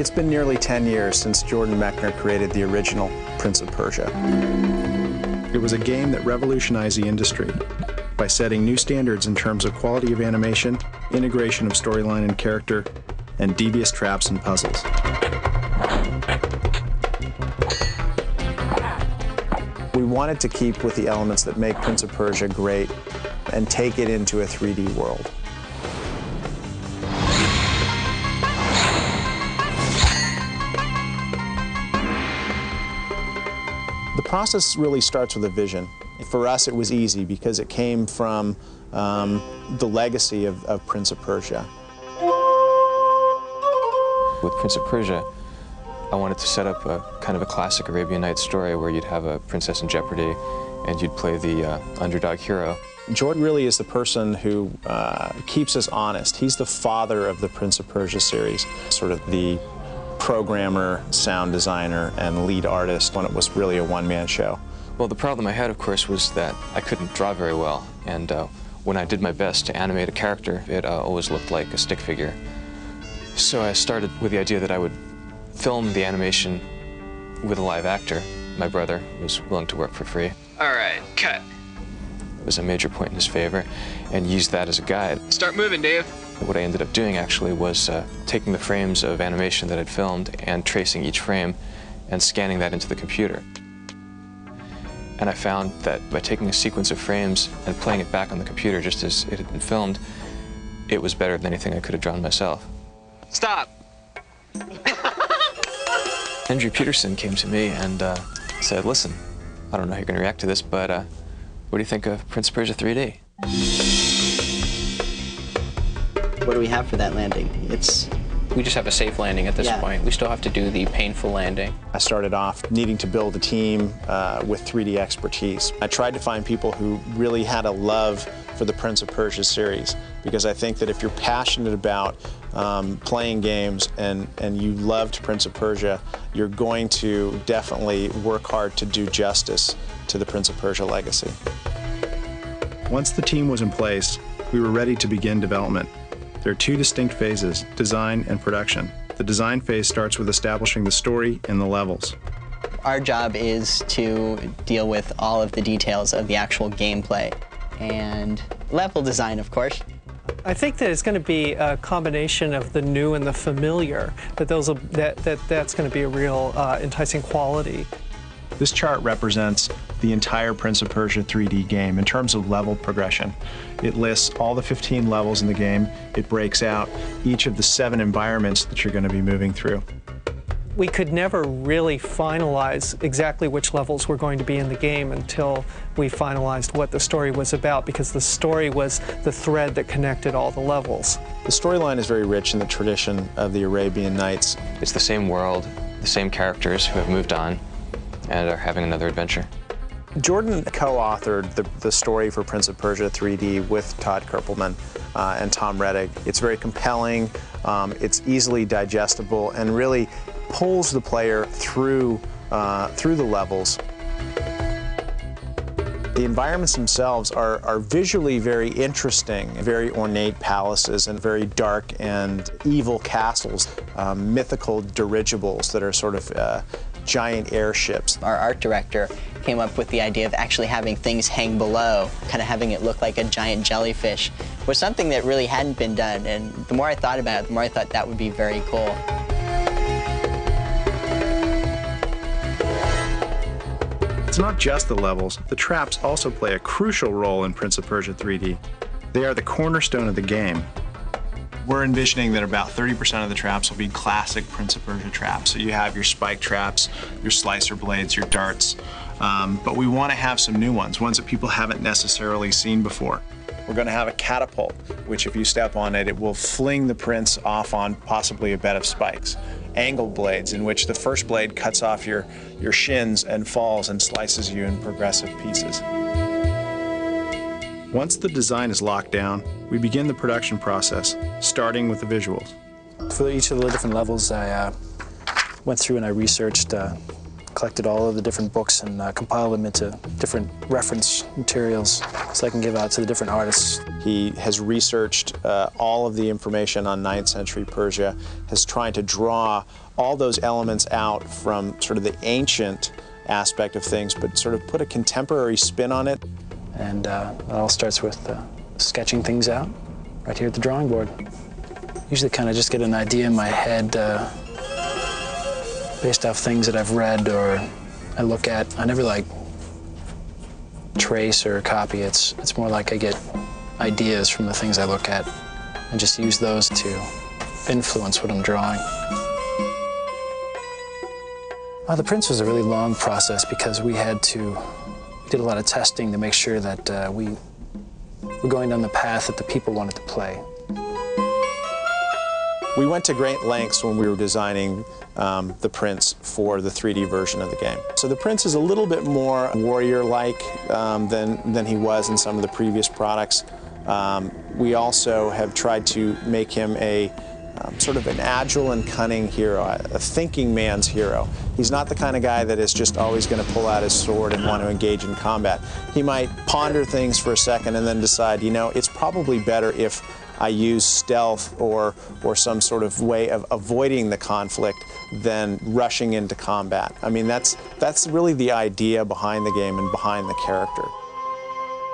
It's been nearly 10 years since Jordan Mechner created the original Prince of Persia. It was a game that revolutionized the industry by setting new standards in terms of quality of animation, integration of storyline and character, and devious traps and puzzles. We wanted to keep with the elements that make Prince of Persia great and take it into a 3D world. The process really starts with a vision. For us, it was easy because it came from the legacy of Prince of Persia. With Prince of Persia, I wanted to set up a kind of a classic Arabian Nights story where you'd have a princess in jeopardy and you'd play the underdog hero. Jordan really is the person who keeps us honest. He's the father of the Prince of Persia series, sort of the programmer, sound designer, and lead artist when it was really a one-man show. Well, the problem I had, of course, was that I couldn't draw very well, and when I did my best to animate a character, it always looked like a stick figure. So I started with the idea that I would film the animation with a live actor. My brother was willing to work for free. All right, cut. It was a major point in his favor, and used that as a guide. Start moving, Dave. What I ended up doing, actually, was taking the frames of animation that I'd filmed and tracing each frame and scanning that into the computer. And I found that by taking a sequence of frames and playing it back on the computer just as it had been filmed, it was better than anything I could have drawn myself. Stop. Andrew Peterson came to me and said, listen, I don't know how you're going to react to this, but what do you think of Prince of Persia 3D? What do we have for that landing? We just have a safe landing at this point. We still have to do the painful landing. I started off needing to build a team with 3D expertise. I tried to find people who really had a love for the Prince of Persia series, because I think that if you're passionate about playing games and you loved Prince of Persia, you're going to definitely work hard to do justice to the Prince of Persia legacy. Once the team was in place, we were ready to begin development. There are two distinct phases, design and production. The design phase starts with establishing the story and the levels. Our job is to deal with all of the details of the actual gameplay and level design, of course. I think that it's going to be a combination of the new and the familiar, that's going to be a real enticing quality. This chart represents the entire Prince of Persia 3D game in terms of level progression. It lists all the 15 levels in the game. It breaks out each of the 7 environments that you're going to be moving through. We could never really finalize exactly which levels were going to be in the game until we finalized what the story was about, because the story was the thread that connected all the levels. The storyline is very rich in the tradition of the Arabian Nights. It's the same world, the same characters who have moved on and are having another adventure. Jordan co-authored the story for Prince of Persia 3D with Todd Kerpelman and Tom Rettig. It's very compelling, it's easily digestible, and really pulls the player through the levels. The environments themselves are visually very interesting, very ornate palaces and very dark and evil castles, mythical dirigibles that are sort of giant airships. Our art director came up with the idea of actually having things hang below, kind of having it look like a giant jellyfish, was something that really hadn't been done, and the more I thought about it, the more I thought that would be very cool. It's not just the levels. The traps also play a crucial role in Prince of Persia 3D. They are the cornerstone of the game. We're envisioning that about 30% of the traps will be classic Prince of Persia traps. So you have your spike traps, your slicer blades, your darts, but we want to have some new ones that people haven't necessarily seen before. We're going to have a catapult, which if you step on it, it will fling the prince off on possibly a bed of spikes. Angled blades, in which the first blade cuts off your shins and falls and slices you in progressive pieces. Once the design is locked down, we begin the production process, starting with the visuals. For each of the different levels, I went through and I researched collected all of the different books and compiled them into different reference materials so I can give out to the different artists. He has researched all of the information on 9th century Persia, has tried to draw all those elements out from sort of the ancient aspect of things, but sort of put a contemporary spin on it. And it all starts with sketching things out right here at the drawing board. Usually kind of just get an idea in my head based off things that I've read or I look at. I never like trace or copy. It's more like I get ideas from the things I look at and just use those to influence what I'm drawing. The Prince was a really long process because we did a lot of testing to make sure that we were going down the path that the people wanted to play. We went to great lengths when we were designing the Prince for the 3D version of the game. So the Prince is a little bit more warrior-like than he was in some of the previous products. We also have tried to make him a sort of an agile and cunning hero, a thinking man's hero. He's not the kind of guy that is just always going to pull out his sword and want to engage in combat. He might ponder things for a second and then decide, you know, it's probably better if I use stealth or some sort of way of avoiding the conflict than rushing into combat. I mean, that's really the idea behind the game and behind the character.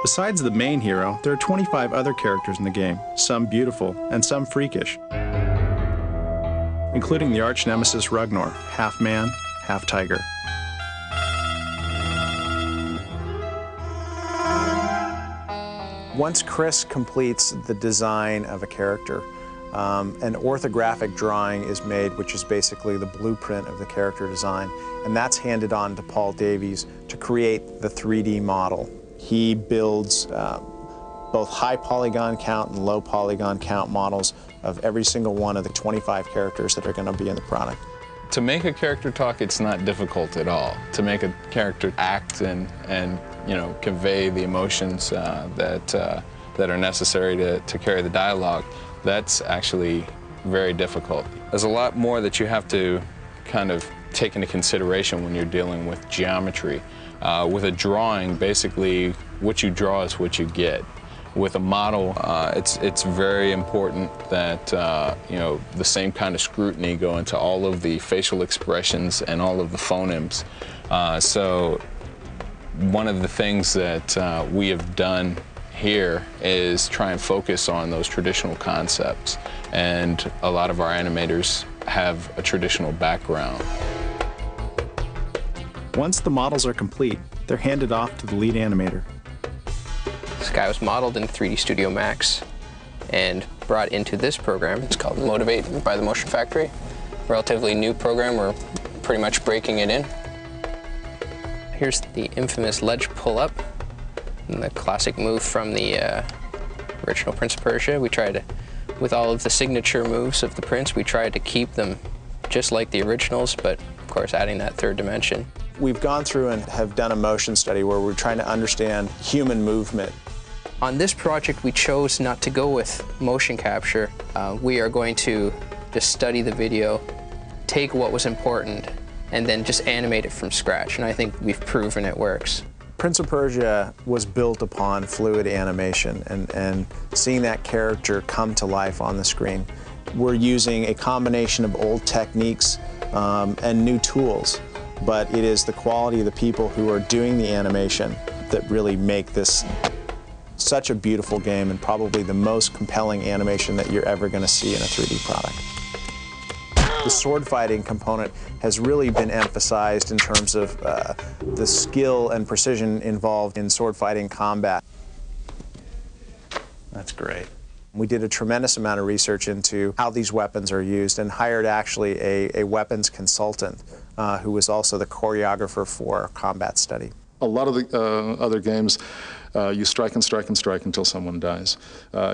Besides the main hero, there are 25 other characters in the game, some beautiful and some freakish, including the arch nemesis Ragnar, half man, half tiger. Once Chris completes the design of a character, an orthographic drawing is made, which is basically the blueprint of the character design, and that's handed on to Paul Davies to create the 3D model. He builds both high polygon count and low polygon count models of every single one of the 25 characters that are going to be in the product. To make a character talk, it's not difficult at all. To make a character act and you know, convey the emotions that are necessary to carry the dialogue, that's actually very difficult. There's a lot more that you have to kind of take into consideration when you're dealing with geometry. With a drawing, basically, what you draw is what you get. With a model, it's very important that you know, the same kind of scrutiny go into all of the facial expressions and all of the phonemes. So one of the things that we have done here is try and focus on those traditional concepts, and a lot of our animators have a traditional background. Once the models are complete, they're handed off to the lead animator. This guy was modeled in 3D Studio Max and brought into this program. It's called Motivate by the Motion Factory. Relatively new program. We're pretty much breaking it in. Here's the infamous ledge pull-up, and the classic move from the original Prince of Persia. We tried to, with all of the signature moves of the Prince, we tried to keep them just like the originals, but of course adding that third dimension. We've gone through and have done a motion study where we're trying to understand human movement. On this project, we chose not to go with motion capture. We are going to just study the video, take what was important, and then just animate it from scratch. And I think we've proven it works. Prince of Persia was built upon fluid animation and seeing that character come to life on the screen. We're using a combination of old techniques and new tools, but it is the quality of the people who are doing the animation that really make this such a beautiful game, and probably the most compelling animation that you're ever going to see in a 3D product. The sword fighting component has really been emphasized in terms of the skill and precision involved in sword fighting combat. That's great. We did a tremendous amount of research into how these weapons are used and hired actually a weapons consultant who was also the choreographer for combat study. A lot of the other games, you strike and strike and strike until someone dies.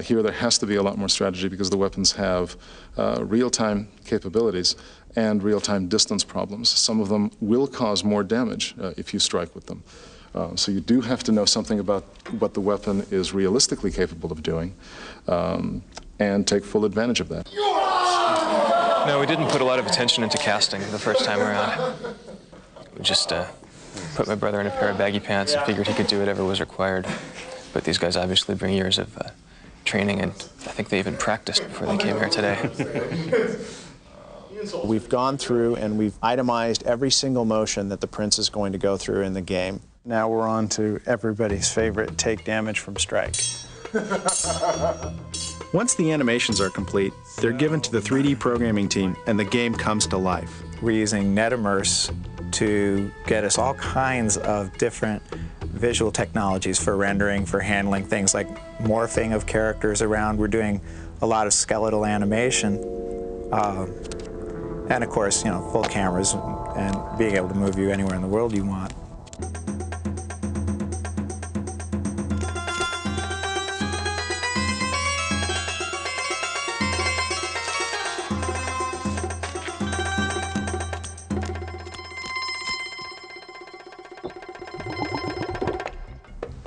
Here there has to be a lot more strategy because the weapons have real-time capabilities and real-time distance problems. Some of them will cause more damage if you strike with them. So you do have to know something about what the weapon is realistically capable of doing and take full advantage of that. No, we didn't put a lot of attention into casting the first time around. We just put my brother in a pair of baggy pants and figured he could do whatever was required. But these guys obviously bring years of training, and I think they even practiced before they came here today. We've gone through and we've itemized every single motion that the Prince is going to go through in the game. Now we're on to everybody's favorite, take damage from strike. Once the animations are complete, they're given to the 3D programming team and the game comes to life. We're using NetImmerse to get us all kinds of different visual technologies for rendering, for handling things like morphing of characters around. We're doing a lot of skeletal animation. And of course, you know, full cameras and being able to move you anywhere in the world you want.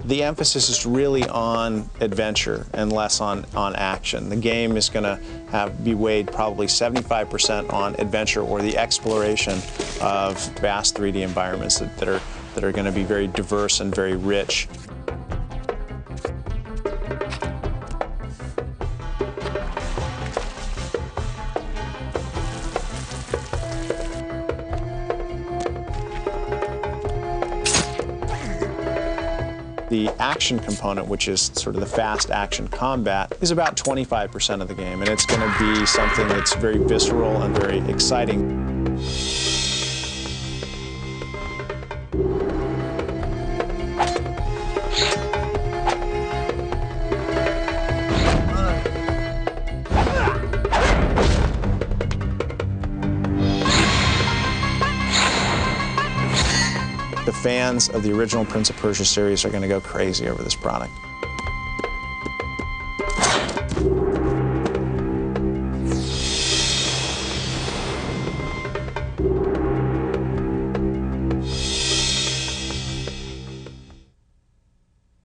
The emphasis is really on adventure and less on action. The game is going to be weighed probably 75% on adventure or the exploration of vast 3D environments that are going to be very diverse and very rich. The action component, which is sort of the fast action combat, is about 25% of the game, and it's going to be something that's very visceral and very exciting. The fans of the original Prince of Persia series are going to go crazy over this product.